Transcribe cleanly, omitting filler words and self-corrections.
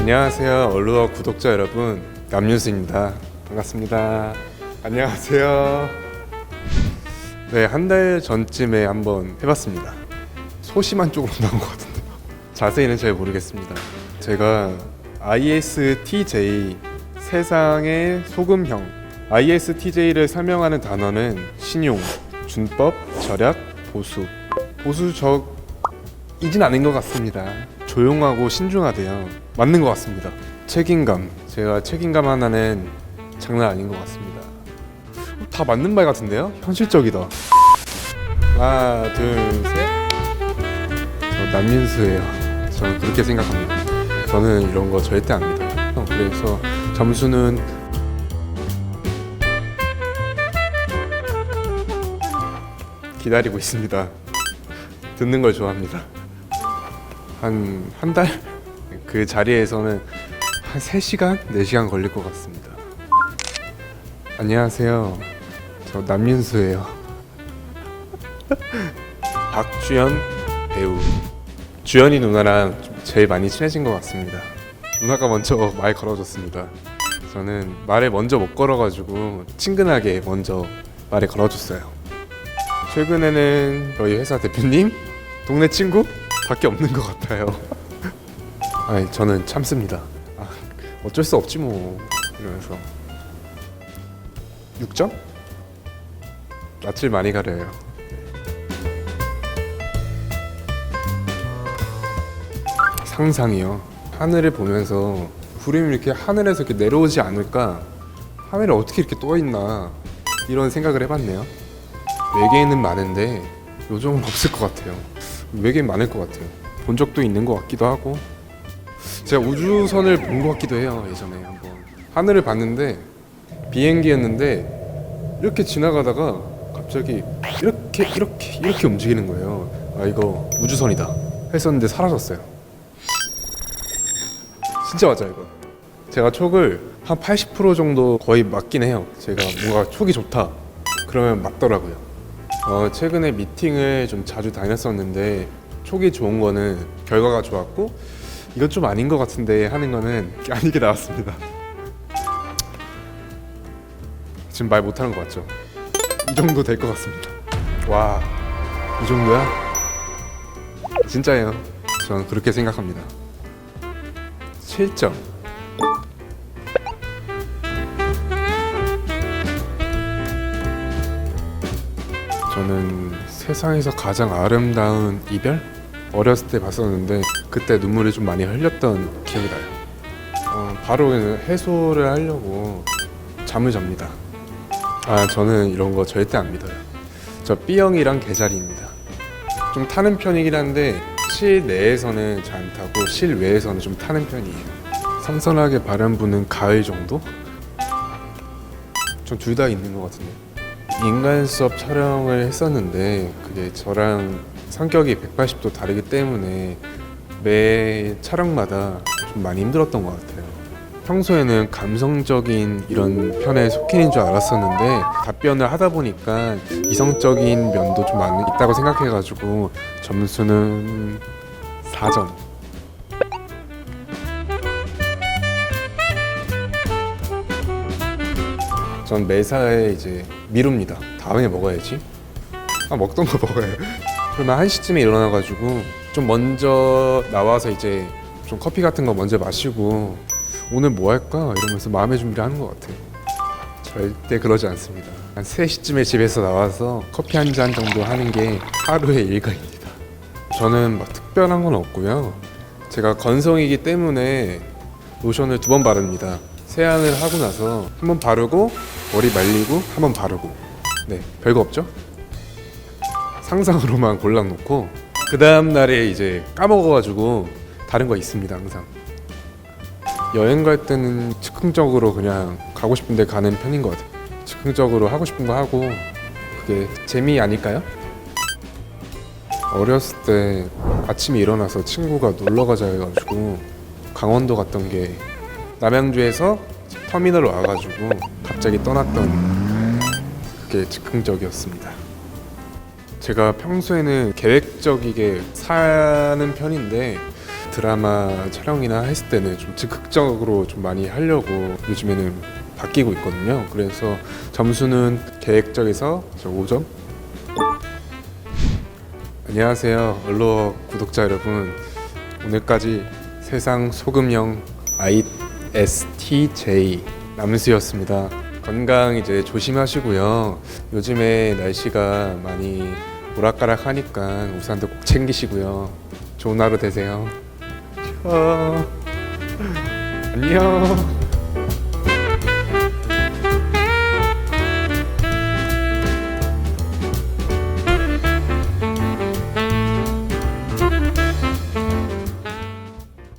안녕하세요 얼루어 구독자 여러분, 남윤수입니다. 반갑습니다. 안녕하세요. 네, 한 달 전쯤에 한번 해봤습니다. 소심한 쪽으로 나온 것 같은데요. 자세히는 잘 모르겠습니다. 제가 ISTJ, 세상의 소금형. ISTJ를 설명하는 단어는 신용, 준법, 절약, 보수. 보수적이진 않은 것 같습니다. 조용하고 신중하대요. 맞는 것 같습니다. 책임감, 제가 책임감 하나는 장난 아닌 것 같습니다. 다 맞는 말 같은데요? 현실적이다. 하나, 둘, 셋. 저 남민수예요. 저는 그렇게 생각합니다. 저는 이런 거 절대 안 믿어요. 그래서 점수는 기다리고 있습니다. 듣는 걸 좋아합니다. 한 달? 그 자리에서는 한 3시간? 4시간 걸릴 것 같습니다. 안녕하세요. 저 남윤수예요. 박주연 배우. 주연이 누나랑 제일 많이 친해진 것 같습니다. 누나가 먼저 말 걸어줬습니다. 저는 말을 먼저 못 걸어가지고 친근하게 먼저 말을 걸어줬어요. 최근에는 저희 회사 대표님, 동네 친구 밖에 없는 것 같아요. 아니, 저는 참습니다. 어쩔 수 없지 뭐 이러면서. 6점? 낯을 많이 가려요. 상상이요. 하늘을 보면서 구름이 이렇게 하늘에서 이렇게 내려오지 않을까, 하늘에 어떻게 이렇게 떠 있나, 이런 생각을 해봤네요. 외계인은 많은데 요즘은 없을 것 같아요. 외계인 많을 것 같아요. 본 적도 있는 것 같기도 하고. 제가 우주선을 본 것 같기도 해요. 예전에 한번 하늘을 봤는데 비행기였는데 이렇게 지나가다가 갑자기 이렇게 움직이는 거예요. 아, 이거 우주선이다 했었는데 사라졌어요. 진짜 맞아요. 이거 제가 촉을 한 80% 정도 거의 맞긴 해요. 제가 뭔가 촉이 좋다 그러면 맞더라고요. 최근에 미팅을 좀 자주 다녔었는데 촉이 좋은 거는 결과가 좋았고, 이건 좀 아닌 것 같은데 하는 거는 아니게 나왔습니다. 지금 말 못하는 거 맞죠? 이 정도 될 것 같습니다. 와, 이 정도야? 진짜예요. 저는 그렇게 생각합니다. 7점. 저는 세상에서 가장 아름다운 이별? 어렸을 때 봤었는데 그때 눈물을 좀 많이 흘렸던 기억이 나요. 바로 해소를 하려고 잠을 잡니다. 저는 이런 거 절대 안 믿어요. 저 B형이랑 개자리입니다. 좀 타는 편이긴 한데 실내에서는 잘 안 타고 실외에서는 좀 타는 편이에요. 선선하게 바람 부는 가을 정도? 전 둘 다 있는 것 같은데. 인간 수업 촬영을 했었는데 그게 저랑 성격이 180도 다르기 때문에 매 촬영마다 좀 많이 힘들었던 것 같아요. 평소에는 감성적인 이런 편에 속해 줄 알았었는데 답변을 하다 보니까 이성적인 면도 좀 많이 있다고 생각해가지고 점수는 4점. 전 매사에 이제 미룹니다. 다음에 먹어야지. 먹던 거 먹어요. 그러면 1시쯤에 일어나가지고 좀 먼저 나와서 이제 좀 커피 같은 거 먼저 마시고 오늘 뭐 할까 이러면서 마음의 준비를 하는 것 같아요. 절대 그러지 않습니다. 한 3시쯤에 집에서 나와서 커피 한 잔 정도 하는 게 하루의 일과입니다. 저는 막 특별한 건 없고요. 제가 건성이기 때문에 로션을 2번 바릅니다. 세안을 하고 나서 한 번 바르고 머리 말리고 한 번 바르고. 네, 별거 없죠? 상상으로만 골라놓고 그 다음 날에 이제 까먹어가지고 다른 거 있습니다. 항상 여행 갈 때는 즉흥적으로 그냥 가고 싶은 데 가는 편인 것 같아요. 즉흥적으로 하고 싶은 거 하고, 그게 재미 아닐까요? 어렸을 때 아침에 일어나서 친구가 놀러 가자 해가지고 강원도 갔던 게, 남양주에서 터미널로 와가지고 갑자기 떠났던, 그게 즉흥적이었습니다. 제가 평소에는 계획적이게 사는 편인데 드라마 촬영이나 했을 때는 좀 즉흥적으로 좀 많이 하려고 요즘에는 바뀌고 있거든요. 그래서 점수는 계획적에서 5점. 안녕하세요, 얼로 구독자 여러분. 오늘까지 세상 소금형 ISTJ 남수였습니다. 건강 이제 조심하시고요. 요즘에 날씨가 많이 오락가락하니까 우산도 꼭 챙기시고요. 좋은 하루 되세요. 안녕.